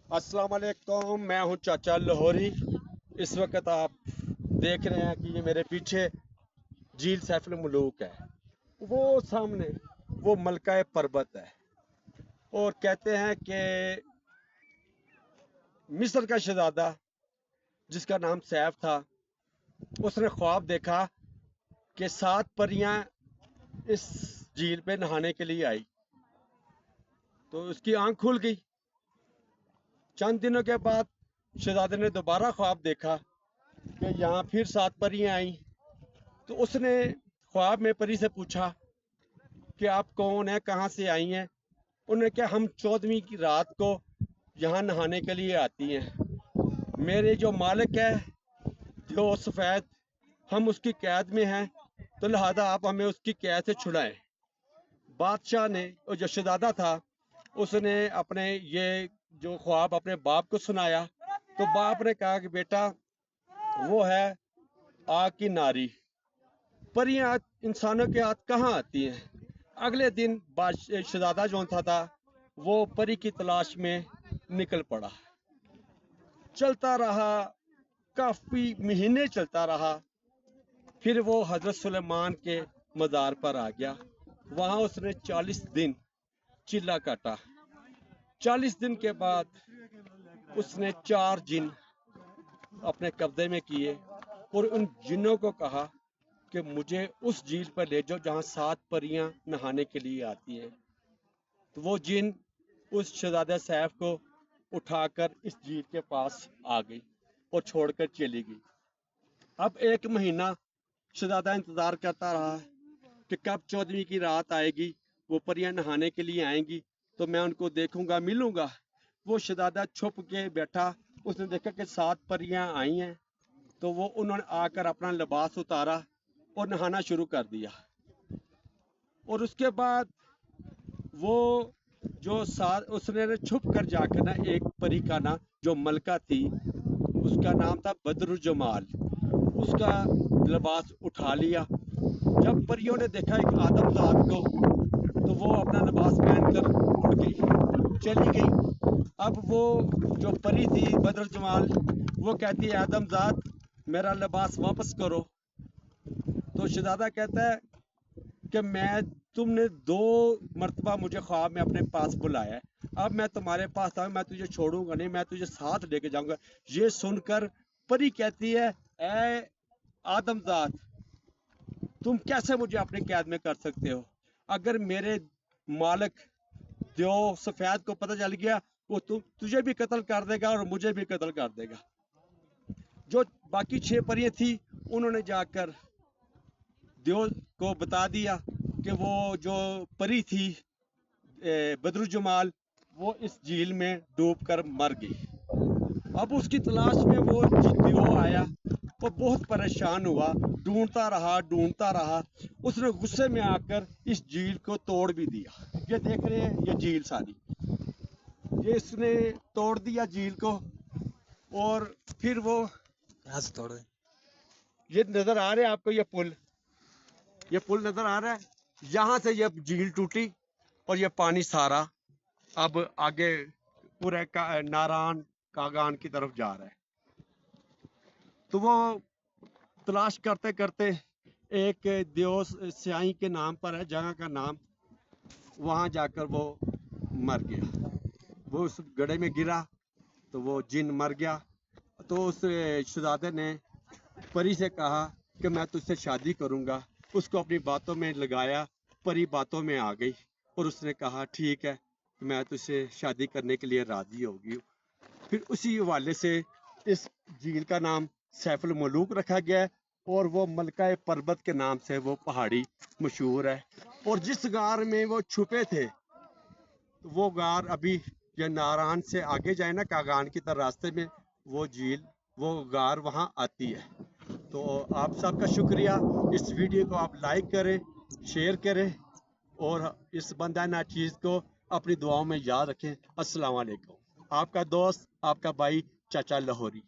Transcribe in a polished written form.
अस्सलाम वालेकुम, मैं हूं चाचा लाहौरी। इस वक्त आप देख रहे हैं कि ये मेरे पीछे झील सैफुल मलूक है। वो सामने वो मलका पर्वत है। और कहते हैं कि मिस्र का शहजादा जिसका नाम सैफ था, उसने ख्वाब देखा कि 7 परियां इस झील पे नहाने के लिए आई। तो उसकी आंख खुल गई। चंद दिनों के बाद शहजादे ने दोबारा ख्वाब देखा कि यहाँ फिर 7 परियां आई। तो उसने ख्वाब में परी से पूछा कि आप कौन है, कहाँ से आई हैं। उन्होंने कहा हम 14वीं की रात को यहाँ नहाने के लिए आती हैं। मेरे जो मालिक है जो सफ़ेद, हम उसकी कैद में हैं, तो लिहाजा आप हमें उसकी कैद से छुड़ाएं। बादशाह ने, और जो शहजादा था, उसने अपने ये जो ख्वाब अपने बाप को सुनाया। तो बाप ने कहा कि बेटा, वो है आग की नारी, परियां इंसानों के हाथ कहाँ आती हैं। अगले दिन शहजादा जो था वो परी की तलाश में निकल पड़ा। चलता रहा, काफी महीने चलता रहा। फिर वो हजरत सुलेमान के मज़ार पर आ गया। वहां उसने 40 दिन चिल्ला काटा। 40 दिन के बाद उसने 4 जिन अपने कब्जे में किए और उन जिन्नों को कहा कि मुझे उस झील पर ले जाओ जहाँ 7 परियां नहाने के लिए आती हैं। तो वो जिन उस शहजादा सैफ को उठाकर इस झील के पास आ गई और छोड़कर चली गई। अब 1 महीना शहजादा इंतजार करता रहा कि कब 14वीं की रात आएगी, वो परियां नहाने के लिए आएंगी, तो मैं उनको देखूंगा, मिलूंगा। वो शहजादा छुप के बैठा। उसने देखा कि 7 परियां आई हैं। तो वो उन्होंने आकर अपना लिबास उतारा और नहाना शुरू कर दिया। और उसके बाद वो जो साथ उसने छुप कर जाकर ना, एक परी का ना जो मलका थी, उसका नाम था बदरुजमाल, उसका लिबास उठा लिया। जब परियों ने देखा एक आदमजात को, तो वो अपना लिबास पहनकर उड़ गई, चली गई। अब वो जो परी थी बदरुजमाल, वो कहती है आदमजात, मेरा लिबास वापस करो। तो शहजादा कहता है कि मैं, तुमने 2 मरतबा मुझे ख्वाब में अपने पास बुलाया है, अब मैं तुम्हारे पास आऊँ, मैं तुझे छोड़ूंगा नहीं, मैं तुझे साथ लेके जाऊंगा। ये सुनकर परी कहती है, ए आदमजात, तुम कैसे मुझे अपने कैद में कर सकते हो। अगर मेरे मालिक जो सफेद को पता चल गया, वो तुझे भी कत्ल कर देगा और मुझे भी कत्ल कर देगा। जो बाकी 6 परियां थी, उन्होंने जाकर देव को बता दिया कि वो जो परी थी बदरुजमाल, वो इस झील में डूबकर मर गई। अब उसकी तलाश में वो देव आया। वो बहुत परेशान हुआ, ढूंढता रहा। उसने गुस्से में आकर इस झील को तोड़ भी दिया। ये देख रहे हैं, ये झील सारी, ये इसने तोड़ दिया झील को। और फिर वो यहाँ से तोड़ दे। ये नजर आ रहा है आपको, ये पुल नजर आ रहा है। यहाँ से ये झील टूटी और ये पानी सारा अब आगे पूरे नारायण कागान की तरफ जा रहा है। तो वो तलाश करते करते एक देव स्याही के नाम पर है जगह का नाम, वहां जाकर वो मर गया। वो उस गड्ढे में गिरा तो वो जिन मर गया। तो उस शहजादे ने परी से कहा कि मैं तुझसे शादी करूंगा। उसको अपनी बातों में लगाया, परी बातों में आ गई और उसने कहा ठीक है, मैं तुझसे शादी करने के लिए राजी होगी। फिर उसी हवाले से इस झील का नाम सैफुल मलूक रखा गया है और वो मलका पर्वत के नाम से वो पहाड़ी मशहूर है। और जिस गार में वो छुपे थे, वो गार अभी ये नारायण से आगे जाए ना कागान की तरफ रास्ते में, वो झील, वो गार वहाँ आती है। तो आप सबका शुक्रिया। इस वीडियो को आप लाइक करें, शेयर करें और इस बंदा नाचीज़ को अपनी दुआओं में याद रखें। अस्सलाम वालेकुम। आपका दोस्त, आपका भाई चाचा लाहौरी।